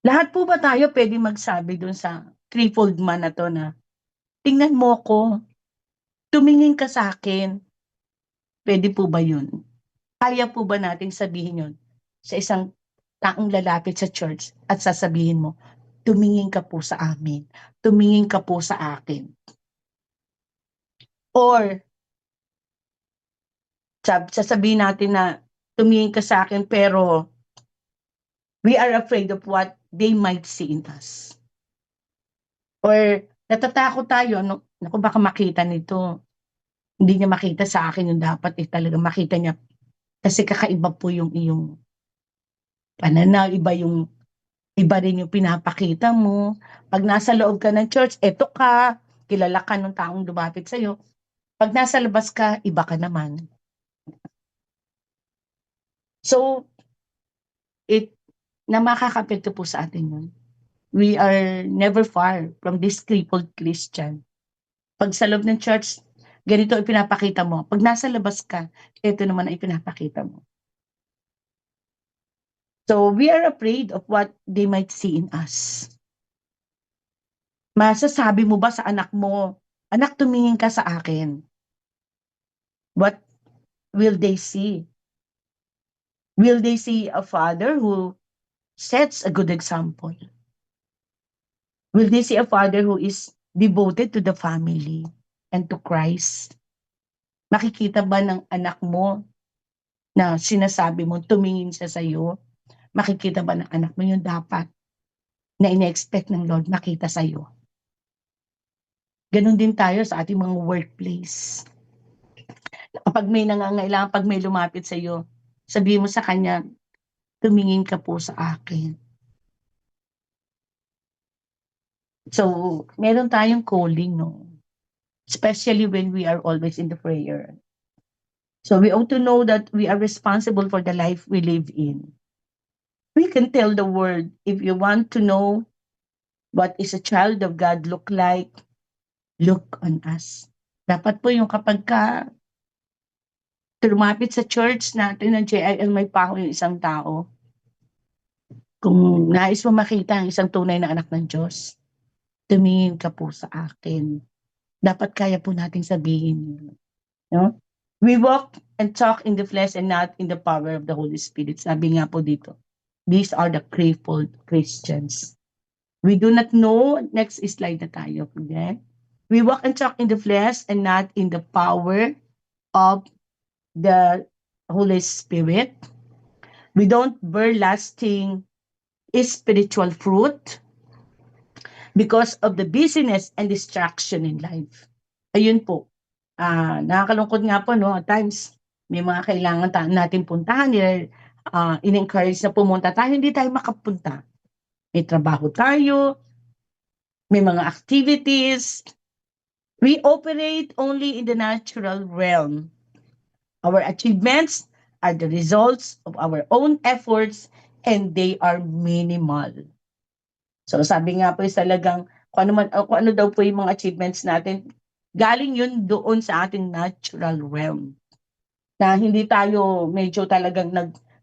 Lahat po ba tayo pwede magsabi doon sa threefold man na to na, tingnan mo ko, tumingin ka sa akin. Pwede po ba yun? Kaya po ba nating sabihin yun sa isang taong lalapit sa church at sasabihin mo, tumingin ka po sa amin, tumingin ka po sa akin. Or, sasabihin natin na tumingin ka sa akin pero we are afraid of what they might see in us. Or natatakot tayo, naku baka makita nito. Hindi niya makita sa akin yung dapat talaga makita niya. Kasi kakaiba po yung iyong pananaw, iba rin yung pinapakita mo. Pag nasa loob ka ng church, eto ka, kilala ka ng taong lumapit sa'yo. Pag nasa labas ka, iba ka naman. So, na makakapekto po sa atin yun. We are never far from this crippled Christian. Pag sa loob ng church, ganito ang pinapakita mo. Pag nasa labas ka, ito naman ang ipinapakita mo. So, we are afraid of what they might see in us. Masasabi mo ba sa anak mo, anak, tumingin ka sa akin? What will they see? Will they see a father who sets a good example? Will they see a father who is devoted to the family and to Christ? Makikita ba ng anak mo na sinasabi mo, tumingin siya sa'yo? Makikita ba ng anak mo yung dapat na ine-expect ng Lord makita sa'yo. Ganon din tayo sa ating mga workplace. Kapag may nangangailangan, pag may lumapit sa'yo, sabihin mo sa kanya, tumingin ka po sa akin. So, meron tayong calling, no? Especially when we are always in the prayer. So, we ought to know that we are responsible for the life we live in. We can tell the world, if you want to know what is a child of God look like, look on us. Dapat po yung kapag ka lumapit sa church natin ng JIL, may pako yung isang tao. Kung nais mo makita ang isang tunay na anak ng Diyos, tumingin ka po sa akin. Dapat kaya po nating sabihin yun. No? We walk and talk in the flesh and not in the power of the Holy Spirit. Sabi nga po dito, these are the crippled Christians. We do not know, next slide na tayo. Okay? We walk and talk in the flesh and not in the power of the Holy Spirit. We don't bear lasting spiritual fruit because of the busyness and distraction in life. Ayun po. Nakakalungkot nga po, no? At times, may mga kailangan natin puntahan. In-encourage na pumunta tayo, hindi tayo makapunta. May trabaho tayo, may mga activities. We operate only in the natural realm. Our achievements are the results of our own efforts and they are minimal. So sabi nga po talagang kung ano daw po yung mga achievements natin, galing yun doon sa ating natural realm. Na hindi tayo medyo talagang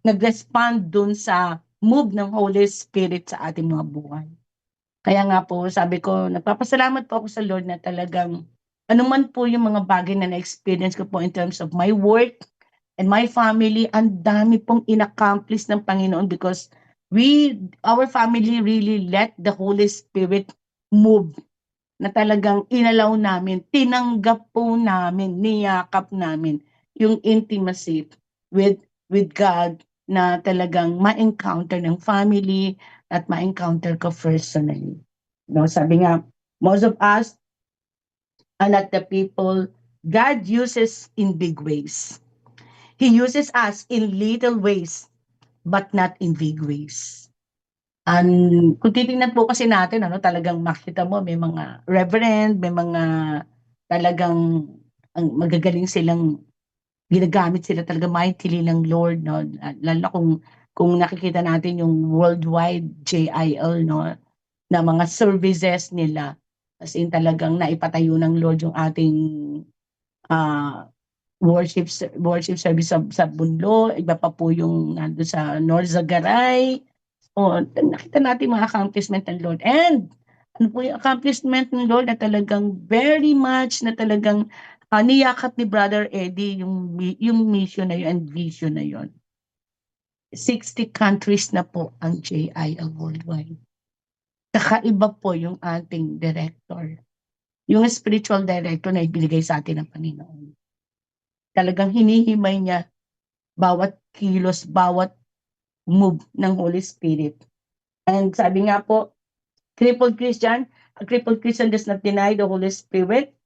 nag-respond doon sa move ng Holy Spirit sa ating mga buhay. Kaya nga po, sabi ko, nagpapasalamat po ako sa Lord na talagang anuman po yung mga bagay na na-experience ko po in terms of my work and my family, ang dami pong in-accomplish ng Panginoon because our family really let the Holy Spirit move na talagang inalaw namin, tinanggap po namin, niyakap namin yung intimacy with God na talagang ma-encounter ng family at ma-encounter ko personally. No, sabi nga, most of us are not the people God uses in big ways. He uses us in little ways, but not in big ways. Kung titingnan po kasi natin, talagang makita mo, may mga reverend, may mga talagang magagaling silang ginagamit sila talaga mightily ng Lord, no? Lalo na kung nakikita natin yung worldwide JIL, no? Na mga services nila. As in talagang naipatayo ng Lord yung ating worship service sa Bunlo, iba pa po yung nando sa North Zagaray. Nakita natin mga accomplishment ng Lord. And ano po yung accomplishment ng Lord na talagang very much na talagang niyakap ni Brother Eddie yung mission na yun and vision na yun. 60 countries na po ang JIL worldwide. Kakaiba po yung ating director. Yung spiritual director na ibinigay sa atin ng Panginoon. Talagang hinihimay niya bawat kilos, bawat move ng Holy Spirit. And sabi nga po, a crippled Christian does not deny the Holy Spirit,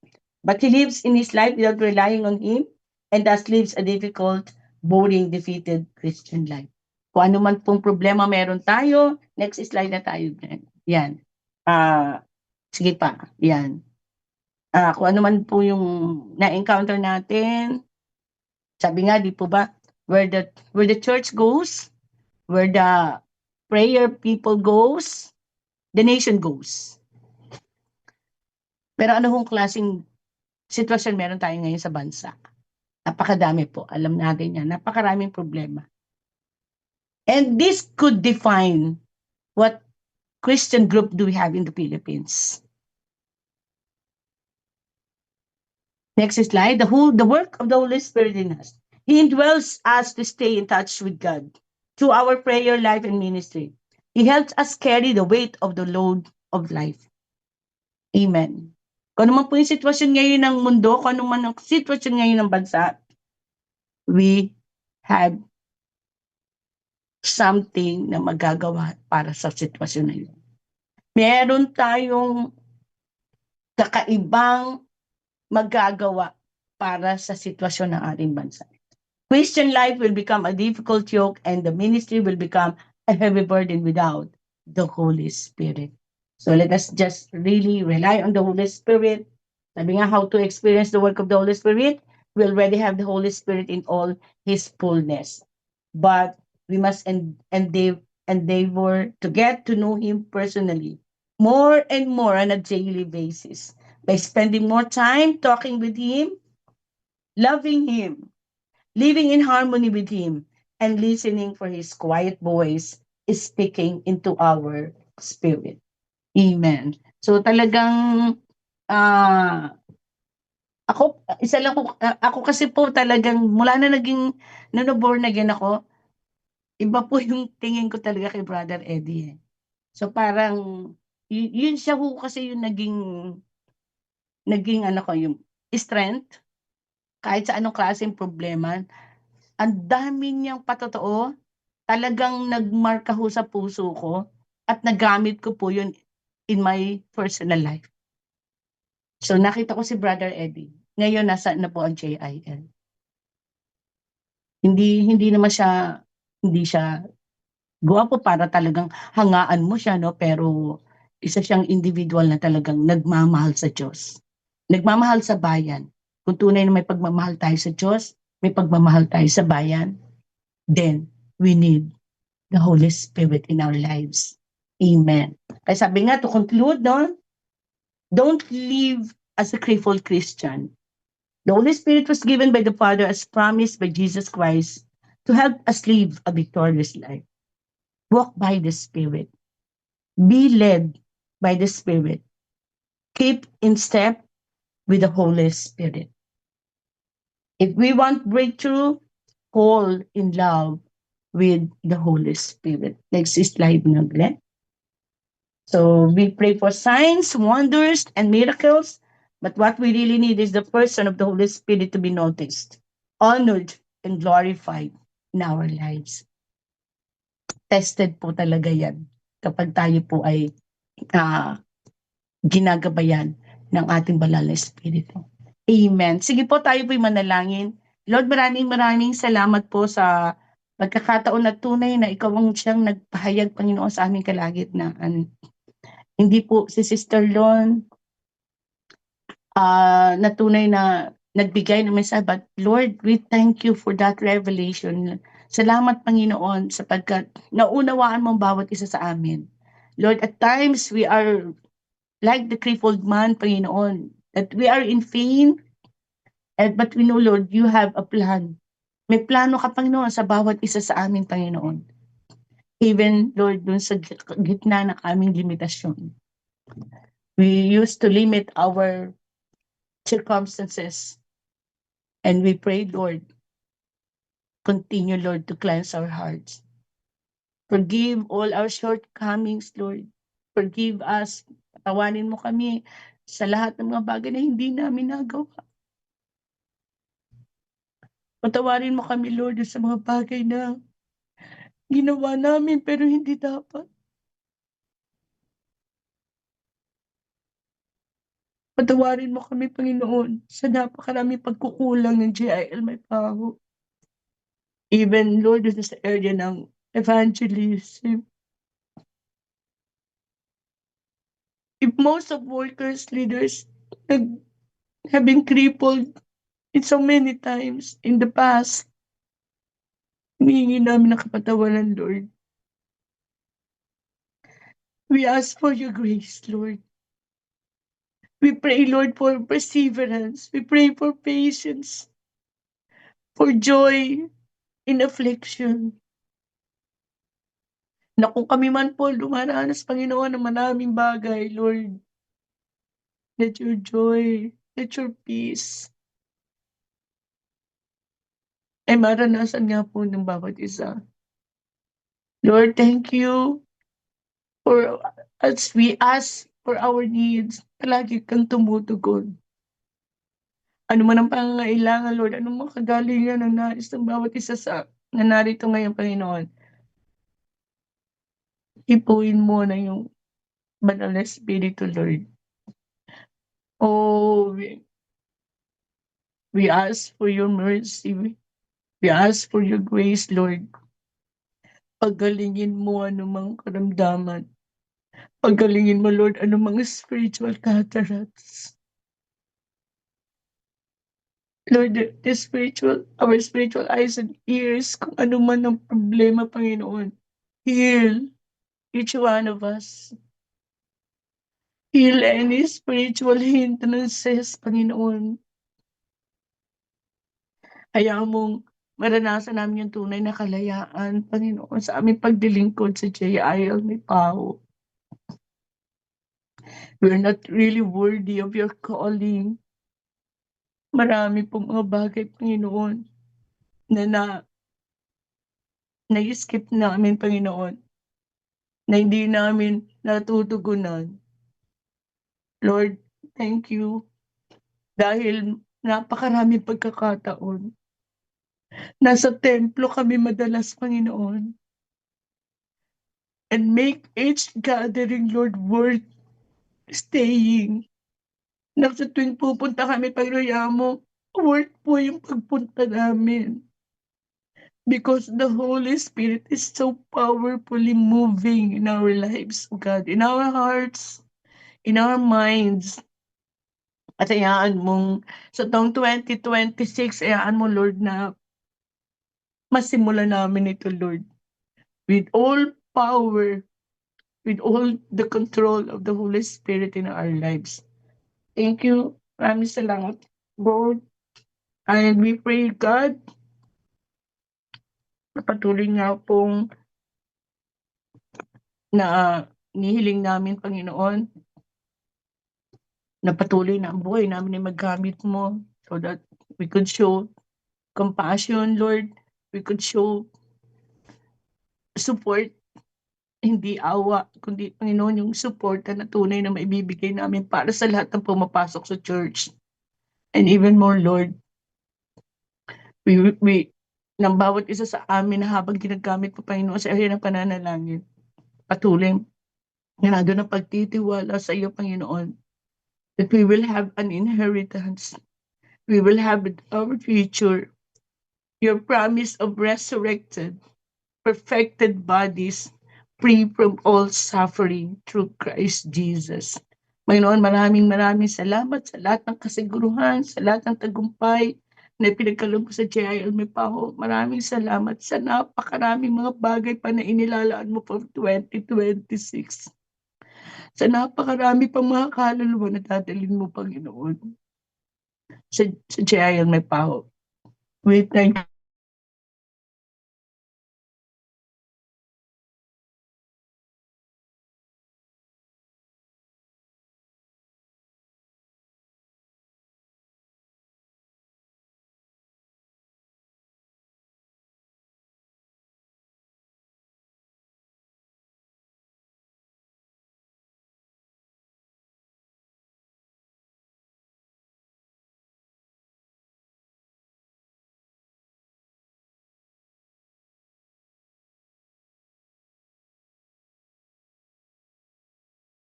but he lives in his life without relying on him and thus lives a difficult, boring, defeated Christian life. Kung ano man pong problema meron tayo, next slide na tayo. Yan. Sige pa. Yan. Kung ano man po yung na-encounter natin, sabi nga, di po ba, where the church goes, where the prayer people goes, the nation goes. Pero ano hong klaseng sitwasyon meron tayo ngayon sa bansa? Napakadami po. Alam natin yan. Napakaraming problema. And this could define what Christian group do we have in the Philippines. Next slide. The work of the Holy Spirit in us. He indwells us to stay in touch with God through our prayer life and ministry. He helps us carry the weight of the load of life. Amen. Kung ano man po yung sitwasyon ngayon ng mundo, kung ano man ang sitwasyon ngayon ng bansa, we have something na magagawa para sa sitwasyon na yun. Meron tayong kakaibang magagawa para sa sitwasyon ng ating bansa. Christian life will become a difficult yoke and the ministry will become a heavy burden without the Holy Spirit. So let us just really rely on the Holy Spirit. Sabi nga, how to experience the work of the Holy Spirit? We already have the Holy Spirit in all His fullness. But we must endeavor to get to know Him personally more and more on a daily basis by spending more time talking with Him, loving Him, living in harmony with Him, and listening for His quiet voice is speaking into our spirit. Amen. So talagang ah isa lang ako kasi po talagang mula na naging born again ako, iba po yung tingin ko talaga kay Brother Eddie, eh. So parang yun siya ho kasi yung naging ano ko, yung strength kahit sa anong klaseng problema. Ang dami niyang patotoo, talagang nagmarka ho sa puso ko at nagamit ko po yun in my personal life. So nakita ko si Brother Eddie, ngayon nasaan na po ang JIL. Hindi naman siya, hindi siya gwapo para talagang hangaan mo siya 'no, pero isa siyang individual na talagang nagmamahal sa Diyos. Nagmamahal sa bayan. Kung tunay na may pagmamahal tayo sa Diyos, may pagmamahal tayo sa bayan, then we need the Holy Spirit in our lives. Amen. Kaya sabi nga to conclude 'no, don't live as a crippled Christian. The Holy Spirit was given by the Father as promised by Jesus Christ to help us live a victorious life. Walk by the Spirit. Be led by the Spirit. Keep in step with the Holy Spirit. If we want breakthrough, fall in love with the Holy Spirit. Next slide na, Glenn. So we pray for signs, wonders, and miracles. But what we really need is the person of the Holy Spirit to be noticed, honored, and glorified in our lives. Tested po talaga yan kapag tayo po ay ginagabayan ng ating banal na Espiritu. Amen. Sige po, tayo po'y manalangin. Lord, maraming salamat po sa pagkakataon na tunay na ikaw ang siyang nagpahayag, Panginoon, sa aming kalagitnaan. Hindi po si Sister Lon na tunay na nagbigay ng mensahe, but Lord, we thank you for that revelation. Salamat, Panginoon, sapagkat naunawaan mo ang bawat isa sa amin. Lord, at times we are like the crippled man, Panginoon, that we are in pain, but we know, Lord, you have a plan. May plano ka, Panginoon, sa bawat isa sa amin, Panginoon. Even, Lord, dun sa gitna ng aming limitasyon. We used to limit our circumstances. And we pray, Lord, continue, Lord, to cleanse our hearts. Forgive all our shortcomings, Lord. Forgive us. Patawanin mo kami sa lahat ng mga bagay na hindi namin nagawa. Patawarin mo kami, Lord, sa mga bagay na ginawa namin pero hindi dapat. Patawarin mo kami, Panginoon, sa napakaraming pagkukulang ng JIL May Paho. Even, Lord, sa area ng evangelism. If most of workers, leaders, have been crippled in so many times in the past, hinihingi namin ng kapatawaran, Lord. We ask for your grace, Lord. We pray, Lord, for perseverance. We pray for patience, for joy in affliction. Na kung kami man po dumaranas, Panginoon, ng maraming bagay, Lord, let your joy, let your peace, ay maranasan nga po ng bawat isa. Lord, thank you for as we ask for our needs, palagi kang tumutugon. Ano man ang pangangailangan, Lord, anong mga kagalingan ng nais ng bawat isa sa na narito ngayon, Panginoon. Ipuin mo na yung Banal na Espiritu, Lord. Oh, we ask for your mercy. We ask for your grace, Lord. Pagalingin mo anumang karamdaman. Pagalingin mo, Lord, anumang spiritual cataracts. Lord, our spiritual eyes and ears, kung ano man ang problema, Panginoon, heal each one of us. Heal any spiritual hindrances, Panginoon. Hayaan mong maranasan namin yung tunay na kalayaan, Panginoon, sa aming paglilingkod sa JIL ni Pao. We're not really worthy of your calling. Marami pong mga bagay, Panginoon, na na-skip namin, Panginoon, na hindi namin natutugunan. Lord, thank you. Dahil napakaraming pagkakataon. Nasa templo kami madalas, Panginoon. And make each gathering, Lord, worth staying. Na sa tuwing pupunta kami, Panginoon mo, worth po yung pagpunta namin. Because the Holy Spirit is so powerfully moving in our lives, God, in our hearts, in our minds. At hayaan mong sa taong 2026, hayaan mo, Lord, na masimula namin ito, Lord, with all power, with all the control of the Holy Spirit in our lives. Thank you. Maraming salamat, Lord. And we pray, God, na patuloy nga pong na nihiling namin, Panginoon, na patuloy na ang buhay namin ay maggamit mo so that we could show compassion, Lord. We could show support, hindi awa, kundi, Panginoon, yung support na tunay na maibibigay namin para sa lahat ng pumapasok sa church. And even more, Lord, we ng bawat isa sa amin na habang ginagamit mo, Panginoon, sa area ng pananalangin, patuloy na nandun ang pagtitiwala sa iyo, Panginoon, that we will have an inheritance. We will have our future. Your promise of resurrected, perfected bodies, free from all suffering through Christ Jesus. Panginoon, maraming salamat sa lahat ng kasiguruhan, sa lahat ng tagumpay na pinagkaloob ko sa JIL Mipaho. Maraming salamat sa napakaraming mga bagay pa na inilalaan mo for 2026. Sa napakarami pang mga kaluluwa na dadalhin mo, Panginoon, sa JIL Mipaho. We thank